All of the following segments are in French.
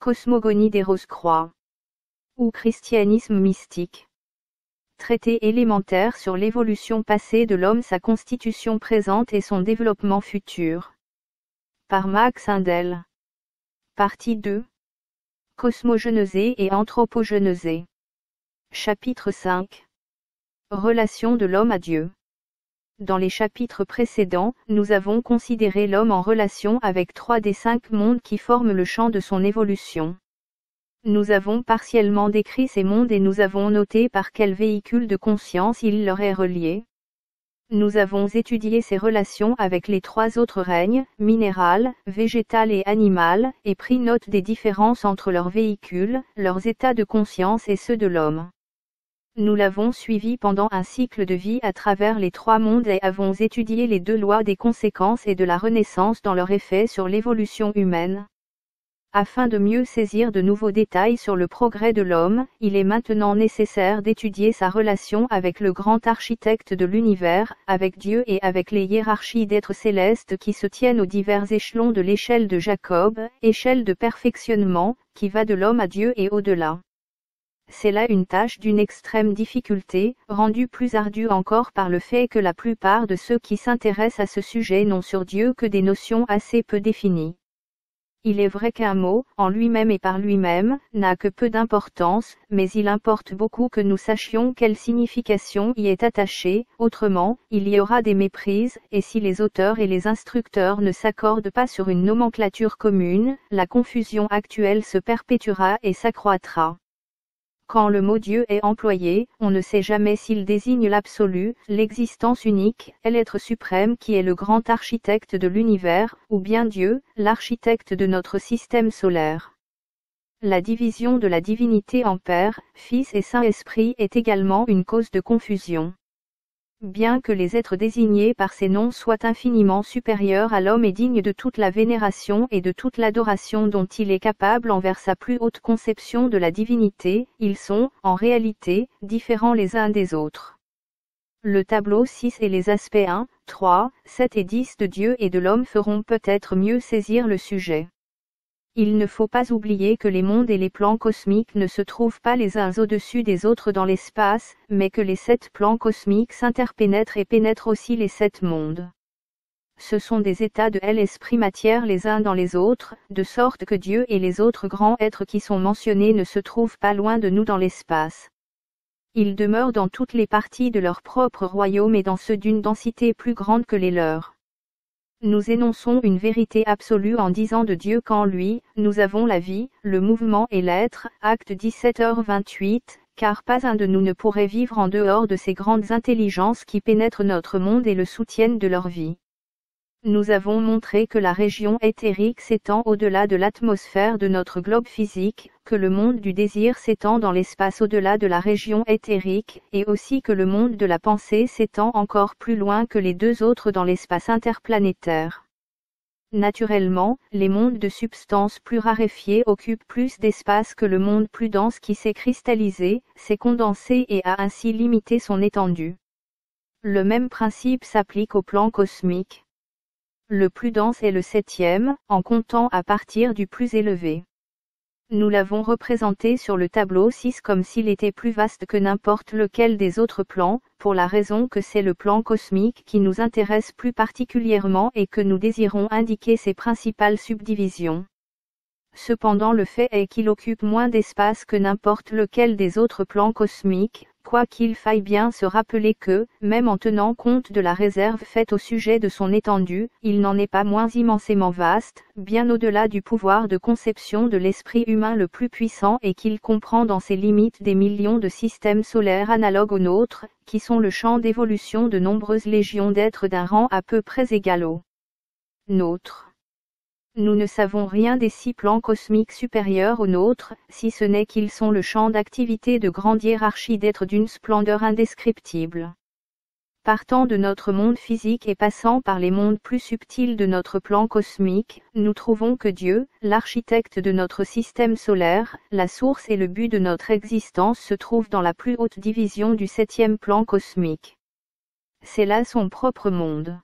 Cosmogonie des Rose-Croix. Ou christianisme mystique. Traité élémentaire sur l'évolution passée de l'homme, sa constitution présente et son développement futur. Par Max Indel. Partie 2. Cosmogenésé et anthropogenésé. Chapitre 5. Relation de l'homme à Dieu. Dans les chapitres précédents, nous avons considéré l'homme en relation avec 3 des 5 mondes qui forment le champ de son évolution. Nous avons partiellement décrit ces mondes et nous avons noté par quel véhicule de conscience il leur est relié. Nous avons étudié ces relations avec les 3 autres règnes, minéral, végétal et animal, et pris note des différences entre leurs véhicules, leurs états de conscience et ceux de l'homme. Nous l'avons suivi pendant un cycle de vie à travers les 3 mondes et avons étudié les 2 lois des conséquences et de la renaissance dans leur effet sur l'évolution humaine. Afin de mieux saisir de nouveaux détails sur le progrès de l'homme, il est maintenant nécessaire d'étudier sa relation avec le grand architecte de l'univers, avec Dieu et avec les hiérarchies d'êtres célestes qui se tiennent aux divers échelons de l'échelle de Jacob, échelle de perfectionnement, qui va de l'homme à Dieu et au-delà. C'est là une tâche d'une extrême difficulté, rendue plus ardue encore par le fait que la plupart de ceux qui s'intéressent à ce sujet n'ont sur Dieu que des notions assez peu définies. Il est vrai qu'un mot, en lui-même et par lui-même, n'a que peu d'importance, mais il importe beaucoup que nous sachions quelle signification y est attachée, autrement, il y aura des méprises, et si les auteurs et les instructeurs ne s'accordent pas sur une nomenclature commune, la confusion actuelle se perpétuera et s'accroîtra. Quand le mot Dieu est employé, on ne sait jamais s'il désigne l'absolu, l'existence unique, l'être suprême qui est le grand architecte de l'univers, ou bien Dieu, l'architecte de notre système solaire. La division de la divinité en Père, Fils et Saint-Esprit est également une cause de confusion. Bien que les êtres désignés par ces noms soient infiniment supérieurs à l'homme et dignes de toute la vénération et de toute l'adoration dont il est capable envers sa plus haute conception de la divinité, ils sont, en réalité, différents les uns des autres. Le tableau 6 et les aspects 1, 3, 7 et 10 de Dieu et de l'homme feront peut-être mieux saisir le sujet. Il ne faut pas oublier que les mondes et les plans cosmiques ne se trouvent pas les uns au-dessus des autres dans l'espace, mais que les 7 plans cosmiques s'interpénètrent et pénètrent aussi les 7 mondes. Ce sont des états de l'esprit-matière les uns dans les autres, de sorte que Dieu et les autres grands êtres qui sont mentionnés ne se trouvent pas loin de nous dans l'espace. Ils demeurent dans toutes les parties de leur propre royaume et dans ceux d'une densité plus grande que les leurs. Nous énonçons une vérité absolue en disant de Dieu qu'en lui, nous avons la vie, le mouvement et l'être, acte 17h28, car pas un de nous ne pourrait vivre en dehors de ces grandes intelligences qui pénètrent notre monde et le soutiennent de leur vie. Nous avons montré que la région éthérique s'étend au-delà de l'atmosphère de notre globe physique, que le monde du désir s'étend dans l'espace au-delà de la région éthérique, et aussi que le monde de la pensée s'étend encore plus loin que les 2 autres dans l'espace interplanétaire. Naturellement, les mondes de substance plus raréfiées occupent plus d'espace que le monde plus dense qui s'est cristallisé, s'est condensé et a ainsi limité son étendue. Le même principe s'applique au plan cosmique. Le plus dense est le 7e, en comptant à partir du plus élevé. Nous l'avons représenté sur le tableau 6 comme s'il était plus vaste que n'importe lequel des autres plans, pour la raison que c'est le plan cosmique qui nous intéresse plus particulièrement et que nous désirons indiquer ses principales subdivisions. Cependant le fait est qu'il occupe moins d'espace que n'importe lequel des autres plans cosmiques, quoiqu'il faille bien se rappeler que, même en tenant compte de la réserve faite au sujet de son étendue, il n'en est pas moins immensément vaste, bien au-delà du pouvoir de conception de l'esprit humain le plus puissant et qu'il comprend dans ses limites des millions de systèmes solaires analogues aux nôtres, qui sont le champ d'évolution de nombreuses légions d'êtres d'un rang à peu près égal au nôtre. Nous ne savons rien des 6 plans cosmiques supérieurs aux nôtres, si ce n'est qu'ils sont le champ d'activité de grandes hiérarchies d'êtres d'une splendeur indescriptible. Partant de notre monde physique et passant par les mondes plus subtils de notre plan cosmique, nous trouvons que Dieu, l'architecte de notre système solaire, la source et le but de notre existence se trouve dans la plus haute division du 7e plan cosmique. C'est là son propre monde.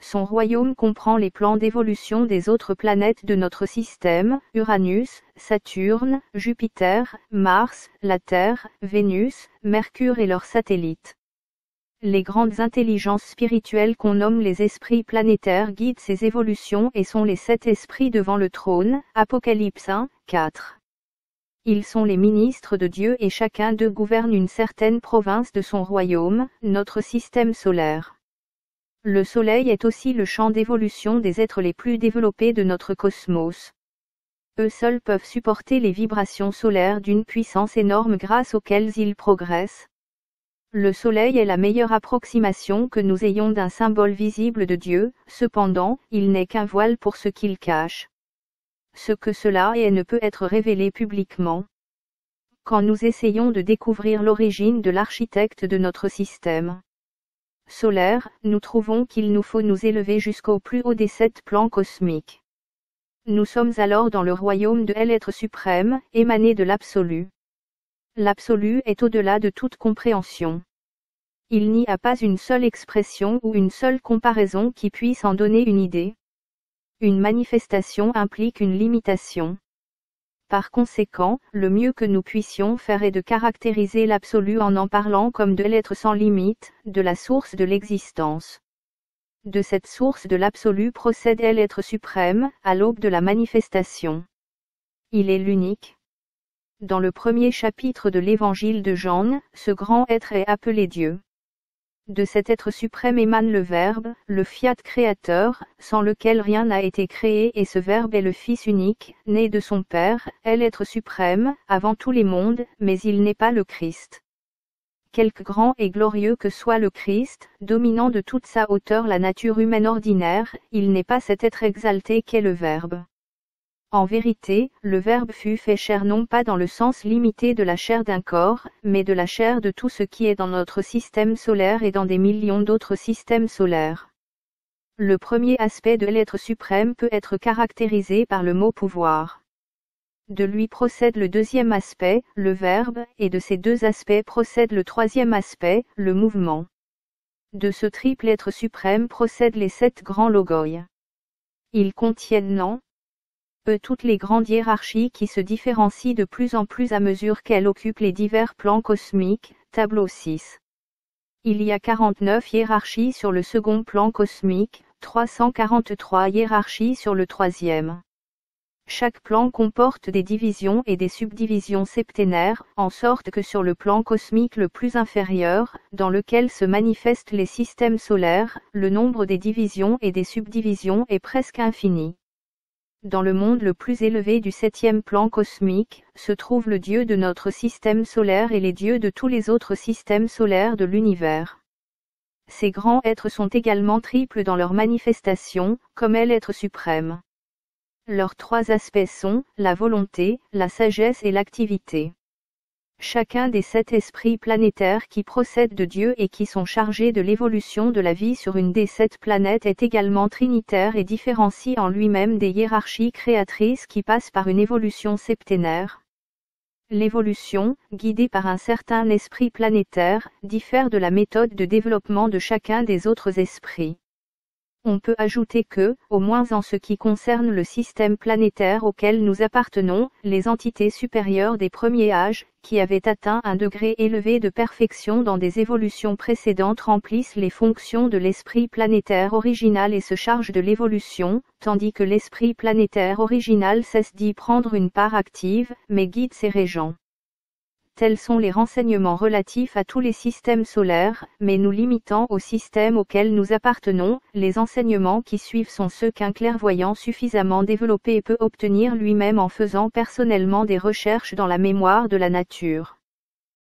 Son royaume comprend les plans d'évolution des autres planètes de notre système, Uranus, Saturne, Jupiter, Mars, la Terre, Vénus, Mercure et leurs satellites. Les grandes intelligences spirituelles qu'on nomme les esprits planétaires guident ces évolutions et sont les 7 esprits devant le trône, Apocalypse 1, 4. Ils sont les ministres de Dieu et chacun d'eux gouverne une certaine province de son royaume, notre système solaire. Le Soleil est aussi le champ d'évolution des êtres les plus développés de notre cosmos. Eux seuls peuvent supporter les vibrations solaires d'une puissance énorme grâce auxquelles ils progressent. Le Soleil est la meilleure approximation que nous ayons d'un symbole visible de Dieu, cependant, il n'est qu'un voile pour ce qu'il cache. Ce que cela est ne peut être révélé publiquement. Quand nous essayons de découvrir l'origine de l'architecte de notre système solaire, nous trouvons qu'il nous faut nous élever jusqu'au plus haut des 7 plans cosmiques. Nous sommes alors dans le royaume de l'être suprême, émané de l'absolu. L'absolu est au-delà de toute compréhension. Il n'y a pas une seule expression ou une seule comparaison qui puisse en donner une idée. Une manifestation implique une limitation. Par conséquent, le mieux que nous puissions faire est de caractériser l'absolu en parlant comme de l'être sans limite, de la source de l'existence. De cette source de l'absolu procède l'être suprême, à l'aube de la manifestation. Il est l'unique. Dans le premier chapitre de l'Évangile de Jean, ce grand être est appelé Dieu. De cet être suprême émane le Verbe, le fiat créateur, sans lequel rien n'a été créé et ce Verbe est le Fils unique, né de son Père, est l'être suprême, avant tous les mondes, mais il n'est pas le Christ. Quelque grand et glorieux que soit le Christ, dominant de toute sa hauteur la nature humaine ordinaire, il n'est pas cet être exalté qu'est le Verbe. En vérité, le Verbe fut fait chair non pas dans le sens limité de la chair d'un corps, mais de la chair de tout ce qui est dans notre système solaire et dans des millions d'autres systèmes solaires. Le premier aspect de l'être suprême peut être caractérisé par le mot pouvoir. De lui procède le deuxième aspect, le Verbe, et de ces 2 aspects procède le troisième aspect, le mouvement. De ce triple être suprême procèdent les 7 grands logoi. Ils contiennent non toutes les grandes hiérarchies qui se différencient de plus en plus à mesure qu'elles occupent les divers plans cosmiques, tableau 6. Il y a 49 hiérarchies sur le second plan cosmique, 343 hiérarchies sur le troisième. Chaque plan comporte des divisions et des subdivisions septénaires, en sorte que sur le plan cosmique le plus inférieur, dans lequel se manifestent les systèmes solaires, le nombre des divisions et des subdivisions est presque infini. Dans le monde le plus élevé du 7e plan cosmique, se trouve le Dieu de notre système solaire et les dieux de tous les autres systèmes solaires de l'univers. Ces grands êtres sont également triples dans leur manifestation, comme est l'être suprême. Leurs 3 aspects sont, la volonté, la sagesse et l'activité. Chacun des 7 esprits planétaires qui procèdent de Dieu et qui sont chargés de l'évolution de la vie sur une des 7 planètes est également trinitaire et différencie en lui-même des hiérarchies créatrices qui passent par une évolution septénaire. L'évolution, guidée par un certain esprit planétaire, diffère de la méthode de développement de chacun des autres esprits. On peut ajouter que, au moins en ce qui concerne le système planétaire auquel nous appartenons, les entités supérieures des premiers âges, qui avaient atteint un degré élevé de perfection dans des évolutions précédentes remplissent les fonctions de l'esprit planétaire original et se chargent de l'évolution, tandis que l'esprit planétaire original cesse d'y prendre une part active, mais guide ses régents. Tels sont les renseignements relatifs à tous les systèmes solaires, mais nous limitant au système auquel nous appartenons, les enseignements qui suivent sont ceux qu'un clairvoyant suffisamment développé peut obtenir lui-même en faisant personnellement des recherches dans la mémoire de la nature.